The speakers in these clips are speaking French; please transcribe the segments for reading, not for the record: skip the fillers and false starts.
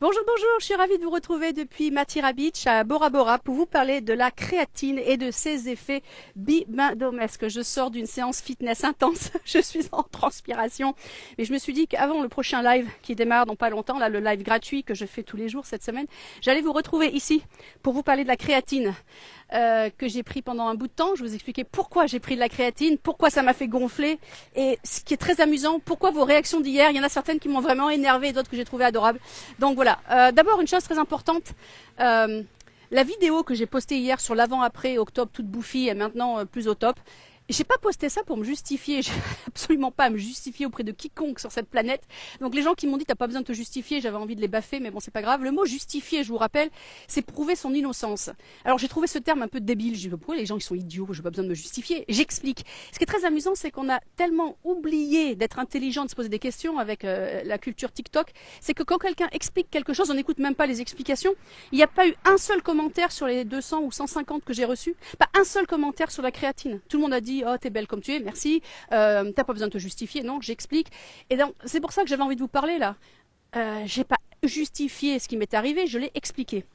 Bonjour, bonjour, je suis ravie de vous retrouver depuis Mathira Beach à Bora Bora pour vous parler de la créatine et de ses effets bimadomesques. Je sors d'une séance fitness intense, je suis en transpiration, mais je me suis dit qu'avant le prochain live qui démarre dans pas longtemps, là le live gratuit que je fais tous les jours cette semaine, j'allais vous retrouver ici pour vous parler de la créatine. Que j'ai pris pendant un bout de temps. Je vous expliquer pourquoi j'ai pris de la créatine, pourquoi ça m'a fait gonfler et ce qui est très amusant, pourquoi vos réactions d'hier, il y en a certaines qui m'ont vraiment énervé et d'autres que j'ai trouvé adorables. Donc voilà, d'abord une chose très importante, la vidéo que j'ai postée hier sur l'avant-après, octobre toute bouffie et maintenant plus au top, j'ai pas posté ça pour me justifier, j'ai absolument pas à me justifier auprès de quiconque sur cette planète. Donc les gens qui m'ont dit t'as pas besoin de te justifier, j'avais envie de les baffer, mais bon c'est pas grave. Le mot justifier, je vous rappelle, c'est prouver son innocence. Alors j'ai trouvé ce terme un peu débile, je dis pourquoi les gens ils sont idiots, j'ai pas besoin de me justifier. J'explique. Ce qui est très amusant, c'est qu'on a tellement oublié d'être intelligent, de se poser des questions avec la culture TikTok, c'est que quand quelqu'un explique quelque chose, on n'écoute même pas les explications. Il n'y a pas eu un seul commentaire sur les 200 ou 150 que j'ai reçus, pas un seul commentaire sur la créatine. Tout le monde a dit oh t'es belle comme tu es, merci, t'as pas besoin de te justifier, non, j'explique. Et donc c'est pour ça que j'avais envie de vous parler là. J'ai pas justifié ce qui m'est arrivé, je l'ai expliqué.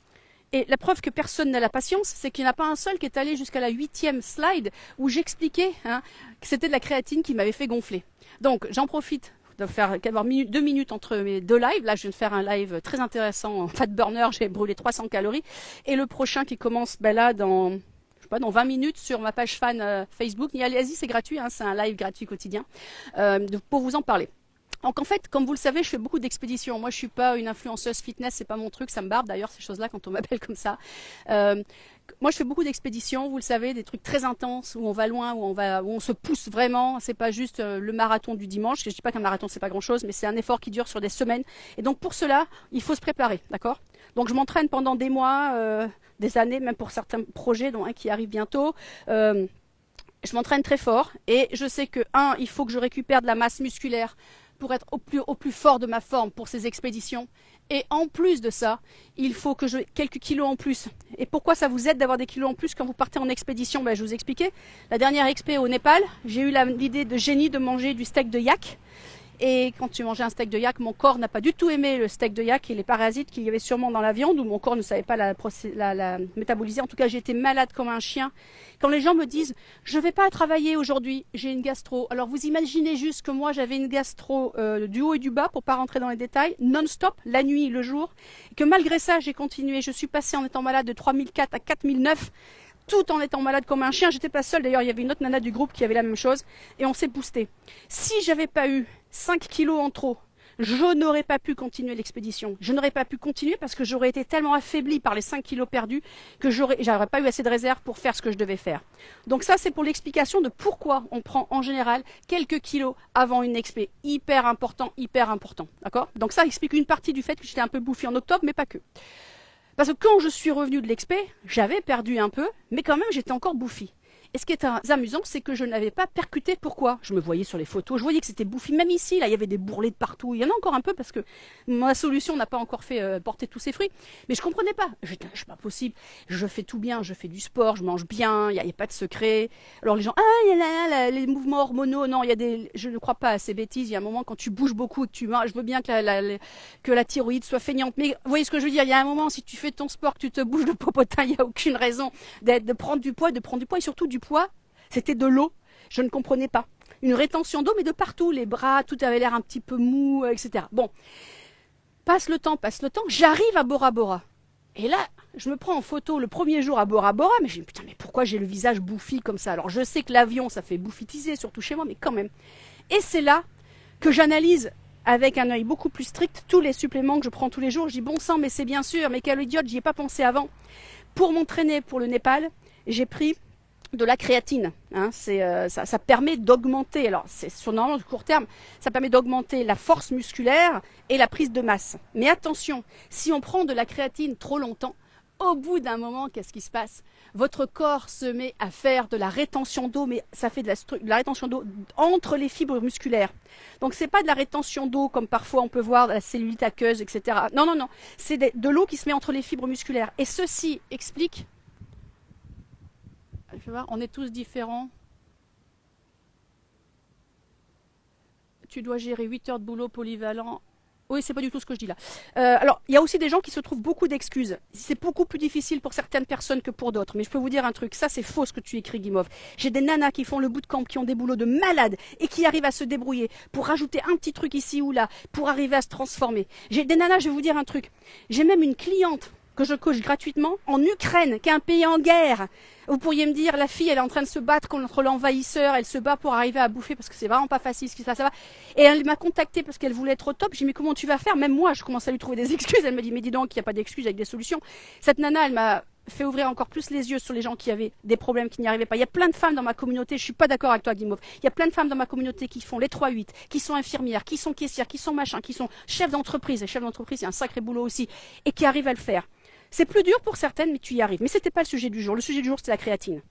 Et la preuve que personne n'a la patience, c'est qu'il n'y en a pas un seul qui est allé jusqu'à la 8e slide où j'expliquais que c'était de la créatine qui m'avait fait gonfler. Donc j'en profite de faire avoir 2 minutes entre mes deux lives. Là, je viens de faire un live très intéressant en fat burner, j'ai brûlé 300 calories. Et le prochain qui commence là dans dans 20 minutes sur ma page fan Facebook. Allez-y, c'est gratuit, c'est un live gratuit quotidien pour vous en parler. Donc en fait, comme vous le savez, je fais beaucoup d'expéditions. Moi, je suis pas une influenceuse fitness, c'est pas mon truc, ça me barbe d'ailleurs ces choses-là quand on m'appelle comme ça. Moi, je fais beaucoup d'expéditions, vous le savez, des trucs très intenses où on va loin, où on se pousse vraiment. C'est pas juste le marathon du dimanche. Je dis pas qu'un marathon c'est pas grand-chose, mais c'est un effort qui dure sur des semaines. Et donc pour cela, il faut se préparer, d'accord? Donc je m'entraîne pendant des mois, des années, même pour certains projets, dont un qui arrive bientôt. Je m'entraîne très fort et je sais que il faut que je récupère de la masse musculaire pour être au plus fort de ma forme pour ces expéditions. Et en plus de ça, il faut que j'ai quelques kilos en plus. Et pourquoi ça vous aide d'avoir des kilos en plus quand vous partez en expédition? Je vous expliquais. La dernière expé au Népal, j'ai eu l'idée de génie de manger du steak de yak. Et quand tu mangeais un steak de yak, mon corps n'a pas du tout aimé le steak de yak et les parasites qu'il y avait sûrement dans la viande, ou mon corps ne savait pas la métaboliser. En tout cas, j'ai été malade comme un chien. Quand les gens me disent « je ne vais pas travailler aujourd'hui, j'ai une gastro », alors vous imaginez juste que moi j'avais une gastro du haut et du bas, pour pas rentrer dans les détails, non-stop, la nuit, le jour, et que malgré ça j'ai continué. Je suis passée en étant malade de 3004 à 4009, tout en étant malade comme un chien. J'étais pas seule, d'ailleurs il y avait une autre nana du groupe qui avait la même chose, et on s'est boosté. Si j'avais pas eu 5 kilos en trop, je n'aurais pas pu continuer l'expédition. Je n'aurais pas pu continuer parce que j'aurais été tellement affaiblie par les 5 kilos perdus que j'aurais pas eu assez de réserve pour faire ce que je devais faire. Donc ça, c'est pour l'explication de pourquoi on prend en général quelques kilos avant une expé. Hyper important, hyper important. D'accord? Donc ça explique une partie du fait que j'étais un peu bouffie en octobre, mais pas que. Parce que quand je suis revenue de l'expé, j'avais perdu un peu, mais quand même j'étais encore bouffie. Et ce qui est amusant, c'est que je n'avais pas percuté. Pourquoi? Je me voyais sur les photos, je voyais que c'était bouffi. Même ici, là, il y avait des bourrelets de partout. Il y en a encore un peu parce que ma solution n'a pas encore fait porter tous ses fruits. Mais je comprenais pas. J'étais, c'est pas possible. Je fais tout bien, je fais du sport, je mange bien, il n'y a pas de secret. Alors les gens, il y a les mouvements hormonaux. Non, je ne crois pas à ces bêtises. Il y a un moment quand tu bouges beaucoup et que tu manges, je veux bien que la thyroïde soit feignante. Mais vous voyez ce que je veux dire? Il y a un moment, si tu fais ton sport, que tu te bouges le popotin, il n'y a aucune raison de prendre du poids, et surtout du poids, c'était de l'eau. Je ne comprenais pas. Une rétention d'eau, mais de partout. Les bras, tout avait l'air un petit peu mou, etc. Bon, passe le temps, j'arrive à Bora Bora. Et là, je me prends en photo le premier jour à Bora Bora, mais je me dis, putain, mais pourquoi j'ai le visage bouffi comme ça? Alors je sais que l'avion, ça fait bouffitiser, surtout chez moi, mais quand même. Et c'est là que j'analyse avec un œil beaucoup plus strict tous les suppléments que je prends tous les jours. Je dis, bon sang, mais c'est bien sûr, mais quel idiote, j'y ai pas pensé avant. Pour m'entraîner pour le Népal, j'ai pris de la créatine. Ça permet d'augmenter, alors c'est sur normalement du court terme, ça permet d'augmenter la force musculaire et la prise de masse. Mais attention, si on prend de la créatine trop longtemps, au bout d'un moment, qu'est-ce qui se passe? Votre corps se met à faire de la rétention d'eau, mais ça fait de la rétention d'eau entre les fibres musculaires. Donc c'est pas de la rétention d'eau comme parfois on peut voir la cellulite aqueuse, etc. Non, non, non, c'est de l'eau qui se met entre les fibres musculaires. Et ceci explique... Je vais voir, on est tous différents. Tu dois gérer 8 heures de boulot polyvalent Oui, c'est pas du tout ce que je dis là. Alors, il y a aussi des gens qui se trouvent beaucoup d'excuses. C'est beaucoup plus difficile pour certaines personnes que pour d'autres. Mais je peux vous dire un truc, ça c'est faux ce que tu écris, Guimauve. J'ai des nanas qui font le bootcamp, qui ont des boulots de malades et qui arrivent à se débrouiller pour rajouter un petit truc ici ou là, pour arriver à se transformer. J'ai des nanas, je vais vous dire un truc. J'ai même une cliente que je coach gratuitement en Ukraine, qui est un pays en guerre. Vous pourriez me dire, la fille, elle est en train de se battre contre l'envahisseur, elle se bat pour arriver à bouffer parce que c'est vraiment pas facile ce qui se passe là-bas. Et elle m'a contactée parce qu'elle voulait être au top. J'ai dit, mais comment tu vas faire? Même moi, je commence à lui trouver des excuses. Elle me dit, mais dis donc, il n'y a pas d'excuses avec des solutions. Cette nana, elle m'a fait ouvrir encore plus les yeux sur les gens qui avaient des problèmes, qui n'y arrivaient pas. Il y a plein de femmes dans ma communauté, je suis pas d'accord avec toi, Guimauve. Il y a plein de femmes dans ma communauté qui font les 3-8, qui sont infirmières, qui sont caissières, qui sont machins, qui sont chefs d'entreprise. Et chefs d'entreprise, c'est un sacré boulot aussi. Et qui arrivent à le faire. C'est plus dur pour certaines, mais tu y arrives. Mais c'était pas le sujet du jour. Le sujet du jour, c'était la créatine.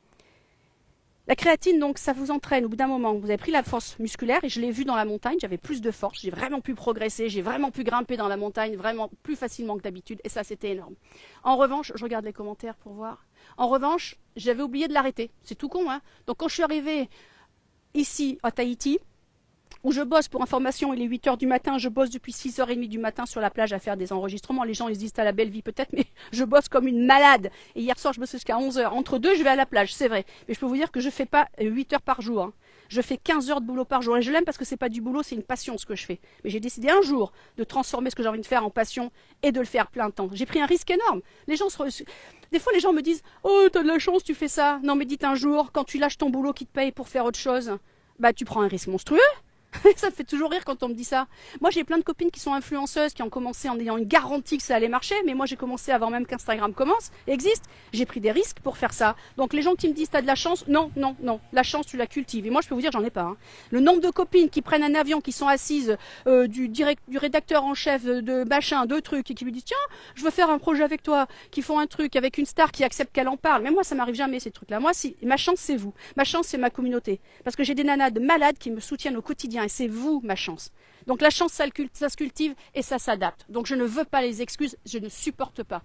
La créatine, donc, ça vous entraîne au bout d'un moment. Vous avez pris la force musculaire et je l'ai vu dans la montagne. J'avais plus de force. J'ai vraiment pu progresser. J'ai vraiment pu grimper dans la montagne vraiment plus facilement que d'habitude. Et ça, c'était énorme. En revanche, je regarde les commentaires pour voir. En revanche, j'avais oublié de l'arrêter. C'est tout con, hein. Donc, quand je suis arrivée ici, à Tahiti, où je bosse pour information, il est 8h du matin, je bosse depuis 6h30 du matin sur la plage à faire des enregistrements. Les gens, ils se disent, t'as la belle vie peut-être, mais je bosse comme une malade. Et hier soir, je bosse jusqu'à 11h. Entre deux, je vais à la plage, c'est vrai. Mais je peux vous dire que je fais pas 8 heures par jour. Hein. Je fais 15 heures de boulot par jour. Et je l'aime parce que c'est pas du boulot, c'est une passion ce que je fais. Mais j'ai décidé un jour de transformer ce que j'ai envie de faire en passion et de le faire plein temps. J'ai pris un risque énorme. Les gens Des fois, les gens me disent, oh, t'as de la chance, tu fais ça. Non, mais dites un jour, quand tu lâches ton boulot qui te paye pour faire autre chose, bah, tu prends un risque monstrueux. Ça me fait toujours rire quand on me dit ça. Moi, j'ai plein de copines qui sont influenceuses, qui ont commencé en ayant une garantie que ça allait marcher, mais moi, j'ai commencé avant même qu'Instagram existe. J'ai pris des risques pour faire ça. Donc, les gens qui me disent, t'as de la chance, non, non, non. La chance, tu la cultives. Et moi, je peux vous dire, j'en ai pas. Hein. Le nombre de copines qui prennent un avion, qui sont assises du rédacteur en chef de machin, de trucs, et qui lui disent, tiens, je veux faire un projet avec toi, qui font un truc avec une star qui accepte qu'elle en parle. Mais moi, ça m'arrive jamais, ces trucs-là. Moi, si, ma chance, c'est vous. Ma chance, c'est ma communauté. Parce que j'ai des nanas de malades qui me soutiennent au quotidien. Et c'est vous, ma chance. Donc la chance, ça se cultive et ça s'adapte. Donc je ne veux pas les excuses, je ne supporte pas.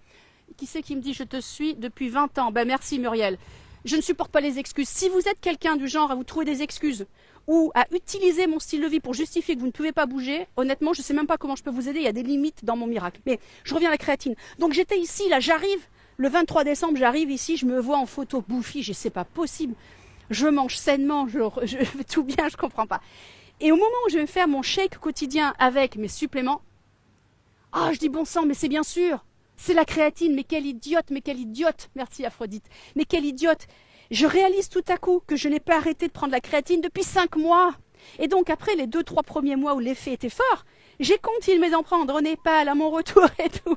Qui c'est qui me dit, je te suis depuis 20 ans? Ben merci Muriel. Je ne supporte pas les excuses. Si vous êtes quelqu'un du genre à vous trouver des excuses ou à utiliser mon style de vie pour justifier que vous ne pouvez pas bouger, honnêtement, je ne sais même pas comment je peux vous aider. Il y a des limites dans mon miracle. Mais je reviens à la créatine. Donc j'étais ici, là, j'arrive. Le 23 décembre, j'arrive ici, je me vois en photo bouffie. Je sais pas possible. Je mange sainement, je fais tout bien, je comprends pas. Et au moment où je vais faire mon shake quotidien avec mes suppléments, ah, je dis bon sang, mais c'est bien sûr, c'est la créatine, mais quelle idiote, merci Aphrodite, mais quelle idiote. Je réalise tout à coup que je n'ai pas arrêté de prendre la créatine depuis 5 mois. Et donc après les 2-3 premiers mois où l'effet était fort, j'ai continué d'en prendre au Népal, à mon retour et tout.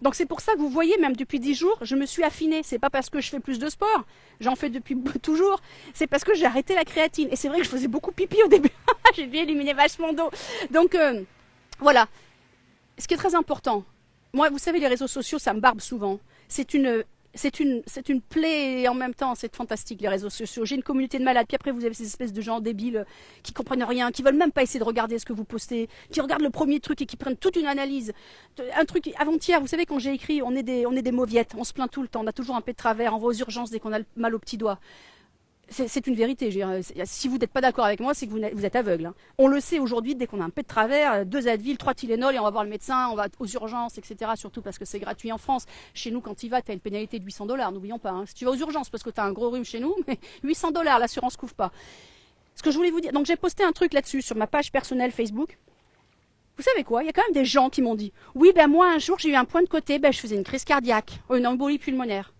Donc c'est pour ça que vous voyez, même depuis 10 jours, je me suis affinée. C'est pas parce que je fais plus de sport, j'en fais depuis toujours. C'est parce que j'ai arrêté la créatine. Et c'est vrai que je faisais beaucoup pipi au début. J'ai dû éliminer vachement d'eau. Donc voilà. Ce qui est très important, moi, vous savez, les réseaux sociaux, ça me barbe souvent. C'est une plaie et en même temps, c'est fantastique, les réseaux sociaux. J'ai une communauté de malades, puis après, vous avez ces espèces de gens débiles qui comprennent rien, qui veulent même pas essayer de regarder ce que vous postez, qui regardent le premier truc et qui prennent toute une analyse. Un truc, avant-hier, vous savez, quand j'ai écrit, on est des mauviettes, on se plaint tout le temps, on a toujours un peu de travers, on va aux urgences dès qu'on a mal au petit doigt. C'est une vérité. Je veux dire, si vous n'êtes pas d'accord avec moi, c'est que vous êtes aveugle. Hein. On le sait aujourd'hui, dès qu'on a un peu de travers, 2 Advil, 3 Tylenol et on va voir le médecin, on va aux urgences, etc. Surtout parce que c'est gratuit en France. Chez nous, quand tu y vas, tu as une pénalité de $800, n'oublions pas. Hein. Si tu vas aux urgences parce que tu as un gros rhume chez nous, mais $800, l'assurance couvre pas. Ce que je voulais vous dire, donc j'ai posté un truc là-dessus sur ma page personnelle Facebook. Vous savez quoi? Il y a quand même des gens qui m'ont dit, oui, ben moi un jour j'ai eu un point de côté, ben je faisais une crise cardiaque, une embolie pulmonaire.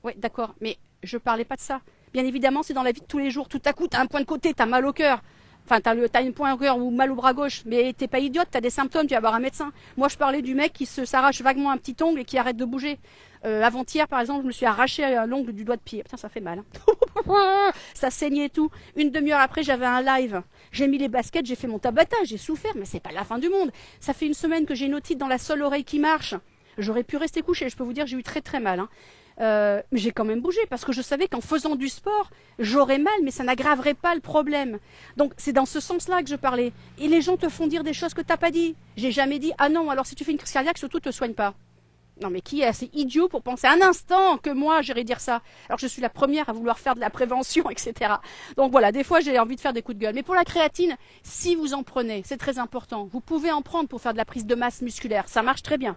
Oui, d'accord, mais je parlais pas de ça. Bien évidemment, c'est dans la vie de tous les jours. Tout à coup, tu as un point de côté, tu as mal au cœur. Enfin, tu as un point au cœur ou mal au bras gauche. Mais t'es pas idiote, tu as des symptômes, tu vas voir un médecin. Moi, je parlais du mec qui s'arrache vaguement un petit ongle et qui arrête de bouger. Avant-hier, par exemple, je me suis arraché l'ongle du doigt de pied. Putain, ça fait mal. Hein. Ça saignait et tout. Une demi-heure après, j'avais un live. J'ai mis les baskets, j'ai fait mon tabata, j'ai souffert, mais c'est pas la fin du monde. Ça fait une semaine que j'ai une otite dans la seule oreille qui marche. J'aurais pu rester couché. Je peux vous dire, j'ai eu très très mal. Hein. Mais j'ai quand même bougé parce que je savais qu'en faisant du sport, j'aurais mal, mais ça n'aggraverait pas le problème. Donc c'est dans ce sens-là que je parlais. Et les gens te font dire des choses que t'as pas dit. J'ai jamais dit, ah non, alors si tu fais une crise cardiaque, surtout te soigne pas. Non mais qui est assez idiot pour penser un instant que moi j'irais dire ça? Alors je suis la première à vouloir faire de la prévention, etc. Donc voilà, des fois j'ai envie de faire des coups de gueule. Mais pour la créatine, si vous en prenez, c'est très important. Vous pouvez en prendre pour faire de la prise de masse musculaire, ça marche très bien.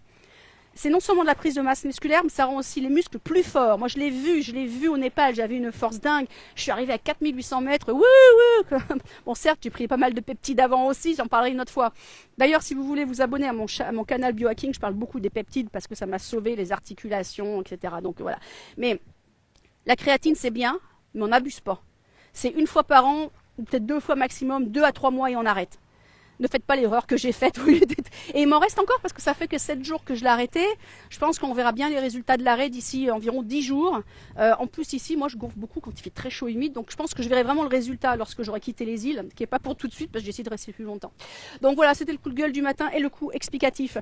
C'est non seulement de la prise de masse musculaire, mais ça rend aussi les muscles plus forts. Moi, je l'ai vu au Népal, j'avais une force dingue. Je suis arrivée à 4800 mètres. Wouh. Bon, certes, j'ai pris pas mal de peptides avant aussi, j'en parlerai une autre fois. D'ailleurs, si vous voulez vous abonner à mon canal Biohacking, je parle beaucoup des peptides parce que ça m'a sauvé les articulations, etc. Donc voilà. Mais la créatine, c'est bien, mais on n'abuse pas. C'est une fois par an, peut-être 2 fois maximum, 2 à 3 mois et on arrête. Ne faites pas l'erreur que j'ai faite. Et il m'en reste encore parce que ça fait que 7 jours que je l'ai arrêté. Je pense qu'on verra bien les résultats de l'arrêt d'ici environ 10 jours. En plus ici, moi je gonfle beaucoup quand il fait très chaud et humide. Donc je pense que je verrai vraiment le résultat lorsque j'aurai quitté les îles, qui n'est pas pour tout de suite parce que j'essaie de rester plus longtemps. Donc voilà, c'était le coup de gueule du matin et le coup explicatif.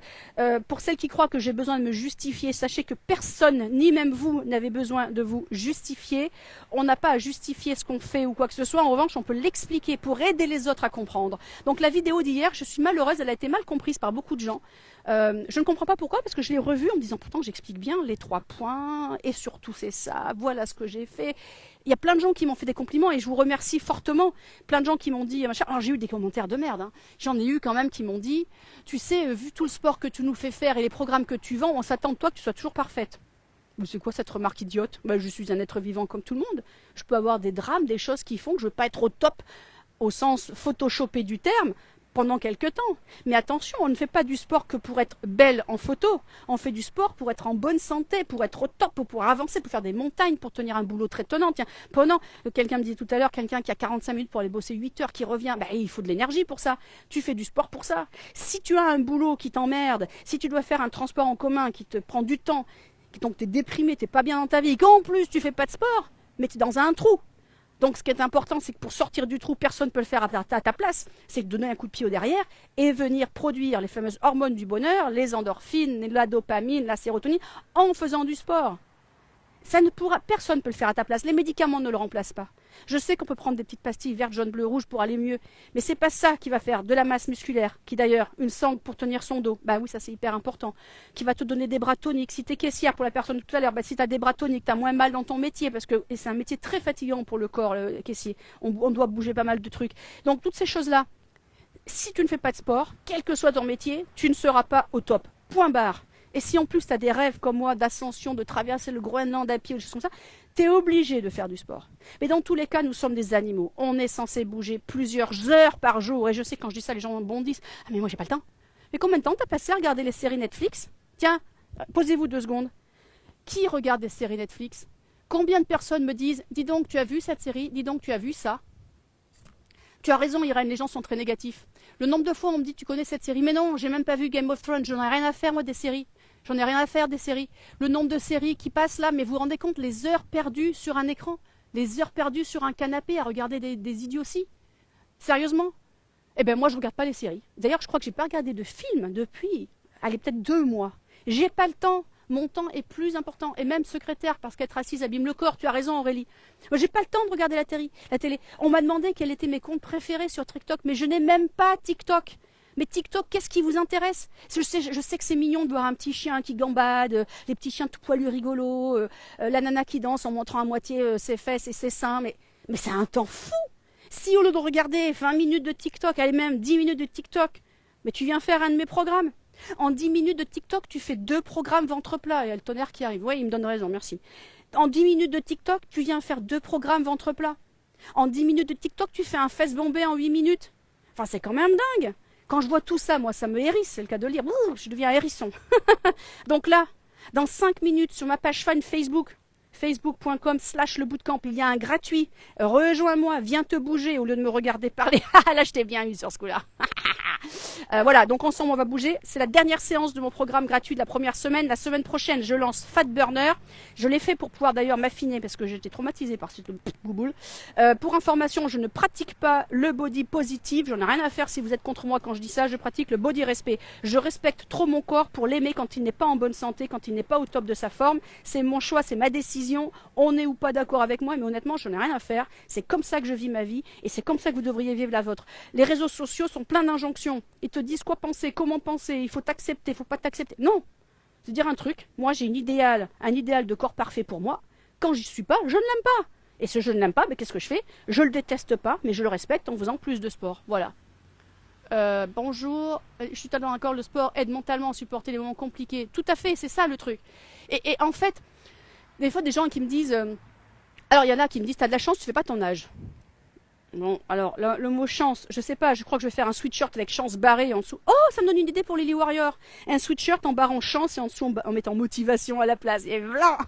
Pour celles qui croient que j'ai besoin de me justifier, sachez que personne, ni même vous, n'avez besoin de vous justifier. On n'a pas à justifier ce qu'on fait ou quoi que ce soit. En revanche, on peut l'expliquer pour aider les autres à comprendre. Donc la vidéo d'hier, je suis malheureuse, elle a été mal comprise par beaucoup de gens. Je ne comprends pas pourquoi, parce que je l'ai revue en me disant pourtant j'explique bien les 3 points, et surtout c'est ça, voilà ce que j'ai fait. Il y a plein de gens qui m'ont fait des compliments et je vous remercie fortement. Plein de gens qui m'ont dit, machin. Alors j'ai eu des commentaires de merde, hein. J'en ai eu quand même qui m'ont dit, tu sais, vu tout le sport que tu nous fais faire et les programmes que tu vends, on s'attend de toi que tu sois toujours parfaite. Mais c'est quoi cette remarque idiote? Je suis un être vivant comme tout le monde. Je peux avoir des drames, des choses qui font que je ne veux pas être au top, au sens photoshopé du terme, pendant quelques temps. Mais attention, on ne fait pas du sport que pour être belle en photo. On fait du sport pour être en bonne santé, pour être au top, pour avancer, pour faire des montagnes, pour tenir un boulot très tenant. Tiens, pendant, quelqu'un me disait tout à l'heure, quelqu'un qui a 45 minutes pour aller bosser 8 heures, qui revient, il faut de l'énergie pour ça. Tu fais du sport pour ça. Si tu as un boulot qui t'emmerde, si tu dois faire un transport en commun qui te prend du temps, donc tu es déprimé, tu n'es pas bien dans ta vie, et qu'en plus tu fais pas de sport, mais tu es dans un trou. Donc ce qui est important, c'est que pour sortir du trou, personne ne peut le faire à ta place. C'est de donner un coup de pied au derrière et venir produire les fameuses hormones du bonheur, les endorphines, la dopamine, la sérotonine, en faisant du sport. Personne ne peut le faire à ta place. Les médicaments ne le remplacent pas. Je sais qu'on peut prendre des petites pastilles vertes, jaunes, bleues, rouges pour aller mieux, mais c'est pas ça qui va faire de la masse musculaire, qui d'ailleurs, une sangle pour tenir son dos, oui, ça c'est hyper important, qui va te donner des bras toniques. Si tu es caissière pour la personne tout à l'heure, si tu as des bras toniques, tu as moins mal dans ton métier, et c'est un métier très fatigant pour le corps, le caissier. On doit bouger pas mal de trucs. Donc toutes ces choses-là, si tu ne fais pas de sport, quel que soit ton métier, tu ne seras pas au top. Point barre. Et si en plus tu as des rêves comme moi d'ascension, de traverser le Groenland à pied ou des choses comme ça, tu es obligé de faire du sport. Mais dans tous les cas, nous sommes des animaux. On est censé bouger plusieurs heures par jour. Et je sais, quand je dis ça, les gens bondissent. Ah mais moi j'ai pas le temps. Mais combien de temps t'as passé à regarder les séries Netflix? Tiens, posez-vous 2 secondes. Qui regarde des séries Netflix? Combien de personnes me disent, dis donc tu as vu cette série, dis donc tu as vu ça? Tu as raison Irène, les gens sont très négatifs. Le nombre de fois on me dit tu connais cette série, mais non, j'ai même pas vu Game of Thrones, j'en ai rien à faire moi des séries. J'en ai rien à faire des séries. Le nombre de séries qui passent là, mais vous vous rendez compte les heures perdues sur un écran, les heures perdues sur un canapé à regarder des idioties? Sérieusement? Eh bien moi je regarde pas les séries. D'ailleurs je crois que j'ai pas regardé de film depuis, allez peut-être 2 mois. J'ai pas le temps. Mon temps est plus important. Et même secrétaire, parce qu'être assise abîme le corps. Tu as raison Aurélie. Moi j'ai pas le temps de regarder la télé. On m'a demandé quels étaient mes comptes préférés sur TikTok, mais je n'ai même pas TikTok. Mais TikTok, qu'est-ce qui vous intéresse? Je sais que c'est mignon de voir un petit chien qui gambade, les petits chiens tout poilus rigolos, la nana qui danse en montrant à moitié ses fesses et ses seins, mais c'est un temps fou. Si au lieu de regarder 20 minutes de TikTok, allez même 10 minutes de TikTok, mais tu viens faire un de mes programmes. En 10 minutes de TikTok, tu fais 2 programmes ventre plat. Il y a le tonnerre qui arrive. Oui, il me donne raison, merci. En 10 minutes de TikTok, tu viens faire 2 programmes ventre plat. En 10 minutes de TikTok, tu fais un fesse bombé en 8 minutes. Enfin, c'est quand même dingue. Quand je vois tout ça, moi, ça me hérisse, c'est le cas de le dire. Ouh, je deviens hérisson. Donc là, dans 5 minutes, sur ma page fan Facebook, facebook.com/lebootcamp, il y a un gratuit. Rejoins-moi, viens te bouger au lieu de me regarder parler. Là, je t'ai bien eu sur ce coup-là. Voilà, donc ensemble on va bouger. C'est la dernière séance de mon programme gratuit de la première semaine. La semaine prochaine, je lance Fat Burner. Je l'ai fait pour pouvoir d'ailleurs m'affiner parce que j'étais traumatisée par cette bouboule. Pour information, je ne pratique pas le body positive. J'en ai rien à faire si vous êtes contre moi quand je dis ça. Je pratique le body respect. Je respecte trop mon corps pour l'aimer quand il n'est pas en bonne santé, quand il n'est pas au top de sa forme. C'est mon choix, c'est ma décision. On est ou pas d'accord avec moi, mais honnêtement, je n'ai rien à faire. C'est comme ça que je vis ma vie et c'est comme ça que vous devriez vivre la vôtre. Les réseaux sociaux sont pleins d'injonctions. Ils te disent quoi penser, comment penser, il faut t'accepter, il ne faut pas t'accepter. Non, C'est dire un truc, moi j'ai un idéal de corps parfait pour moi. Quand j'y suis pas, je ne l'aime pas. Et ce je ne l'aime pas, mais qu'est-ce que je fais? Je le déteste pas, mais je le respecte en faisant plus de sport. Voilà. Bonjour, je suis totalement d'accord, le sport aide mentalement à supporter les moments compliqués. Tout à fait, c'est ça le truc. Et en fait, des fois des gens qui me disent... alors il y en a qui me disent, t'as de la chance, tu fais pas ton âge. Bon, alors le mot chance, je sais pas, je crois que je vais faire un sweatshirt avec chance barré en dessous. Oh, ça me donne une idée pour Lily Warrior. Un sweatshirt en barrant chance et en dessous en mettant motivation à la place. Et voilà.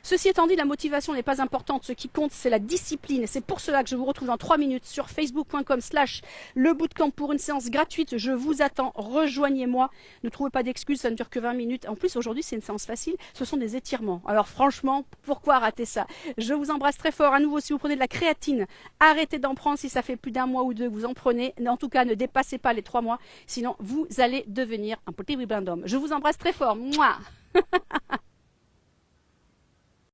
Ceci étant dit, la motivation n'est pas importante. Ce qui compte, c'est la discipline. Et c'est pour cela que je vous retrouve dans 3 minutes sur facebook.com/le bootcamp pour une séance gratuite. Je vous attends. Rejoignez-moi. Ne trouvez pas d'excuses, ça ne dure que 20 minutes. En plus, aujourd'hui, c'est une séance facile. Ce sont des étirements. Alors franchement, pourquoi rater ça? Je vous embrasse très fort. À nouveau, si vous prenez de la créatine, arrêtez d'en prendre si ça fait plus d'un mois ou deux que vous en prenez. En tout cas, ne dépassez pas les 3 mois. Sinon, vous allez devenir un petit ribandome. Je vous embrasse très fort. Mouah.